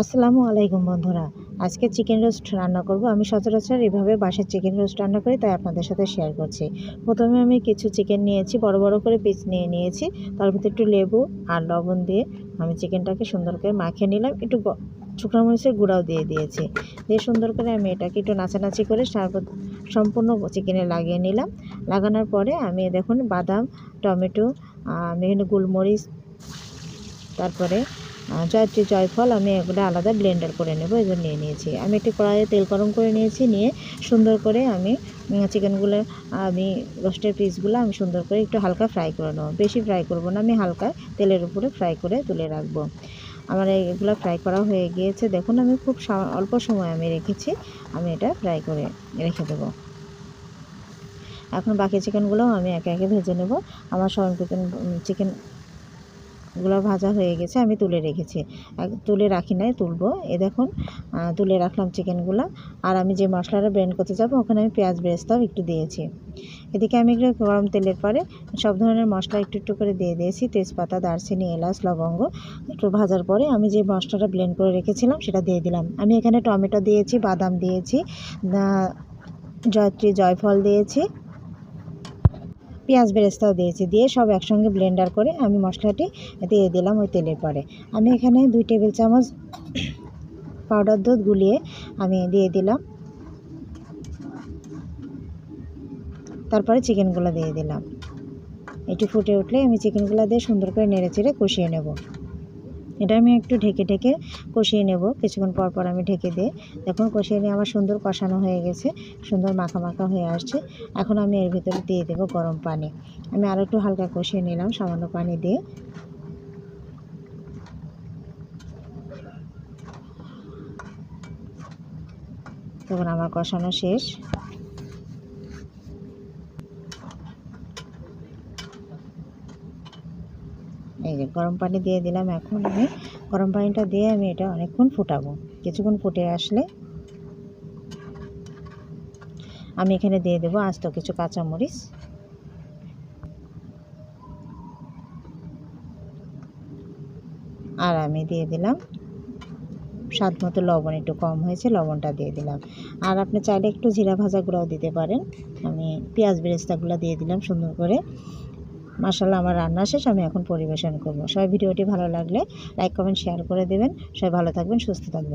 আসসালামু আলাইকুম বন্ধুরা। আজকে চিকেন রোস্ট রান্না করব। আমি সচরাচর এভাবে বাসায় চিকেন রোস্ট রান্না করি, তাই আপনাদের সাথে শেয়ার করছি। প্রথমে আমি কিছু চিকেন নিয়েছি, বড় বড় করে পিস নিয়েছি। তার ভিতরে একটু লেবু আর লবণ দিয়ে আমি চিকেনটাকে সুন্দর করে মাখিয়ে নিলাম। একটু শুকনো মরিচের গুঁড়াও দিয়ে দিয়েছি। দিয়ে সুন্দর করে আমি এটাকে একটু নাচানাচি করে সম্পূর্ণ চিকেনে লাগিয়ে নিলাম। লাগানোর পরে আমি দেখুন বাদাম, টমেটো, বিভিন্ন গোলমরিচ, তারপরে জয়ত্রী, জয়ফল আমি এগুলো আলাদা ব্লেন্ডার করে নেব। এগুলো নিয়ে নিয়েছি। আমি একটি কড়াইয়ে তেল গরম করে নিয়েছি। নিয়ে সুন্দর করে আমি চিকেনগুলো, আমি রোস্টের পিসগুলো আমি সুন্দর করে একটু হালকা ফ্রাই করে নেব। বেশি ফ্রাই করব না, আমি হালকা তেলের উপরে ফ্রাই করে তুলে রাখবো। আমার এগুলো ফ্রাই করা হয়ে গিয়েছে। দেখুন আমি খুব অল্প সময় আমি রেখেছি। আমি এটা ফ্রাই করে রেখে দেবো। এখন বাকি চিকেনগুলোও আমি একে একে ভেজে নেব। আমার সব চিকেনগুলো ভাজা হয়ে গেছে, আমি তুলে রেখেছি। তুলে রাখি নাই, তুলবো। দেখুন তুলে রাখলাম চিকেনগুলো। আর আমি যে মশলাটা ব্লেন্ড করতে যাব, ওখানে আমি পেঁয়াজ বেরেস্তাও একটু দিয়েছি। এদিকে আমি একটু গরম তেলের পরে সব ধরনের মশলা একটু একটু করে দিয়ে দিয়েছি। তেজপাতা, দারচিনি, এলাচ, লবঙ্গ একটু ভাজার পরে আমি যে মশলাটা ব্লেন্ড করে রেখেছিলাম সেটা দিয়ে দিলাম। আমি এখানে টমেটো দিয়েছি, বাদাম দিয়েছি, জয়ত্রী, জয়ফল দিয়েছি, পেঁয়াজ বেরেস্তাও দিয়েছি। দিয়ে সব একসঙ্গে ব্লেন্ডার করে আমি মশলাটি দিয়ে দিলাম ওই তেলের পরে। আমি এখানে 2 টেবিল চামচ পাউডার দুধ গুলিয়ে আমি দিয়ে দিলাম। তারপরে চিকেনগুলো দিয়ে দিলাম। একটু ফুটে উঠলে আমি চিকেনগুলো দিয়ে সুন্দর করে নেড়েচেড়ে কষিয়ে নেব। এটা আমি একটু ঢেকে ঢেকে কষিয়ে নেব। কিছুক্ষণ পর পর আমি ঢেকে দিয়ে দেখুন কষিয়ে নিয়ে আমার সুন্দর কষানো হয়ে গেছে, সুন্দর মাখা মাখা হয়ে আসছে। এখন আমি এর ভিতরে দিয়ে দেবো গরম পানি। আমি আরও একটু হালকা কষিয়ে নিলাম সামান্য পানি দিয়ে। তখন আমার কষানো শেষ। এই যে গরম পানি দিয়ে দিলাম। এখন আমি গরম পানিটা দিয়ে আমি এটা অনেকক্ষণ ফুটাবো। কিছুক্ষণ ফুটে আসলে আমি এখানে দিয়ে দেবো আস্ত কিছু কাঁচামরিচ, আর আমি দিয়ে দিলাম স্বাদ মতো লবণ। একটু কম হয়েছে, লবণটা দিয়ে দিলাম। আর আপনি চাইলে একটু জিরা ভাজা গুঁড়াও দিতে পারেন। আমি পেঁয়াজ বেরেস্তাগুলো দিয়ে দিলাম সুন্দর করে। মাশাআল্লাহ, আমার রান্না শেষ। আমি এখন পরিবেশন করব। সবাই ভিডিওটি ভালো লাগলে লাইক, কমেন্ট, শেয়ার করে দেবেন। সবাই ভালো থাকবেন, সুস্থ থাকবেন।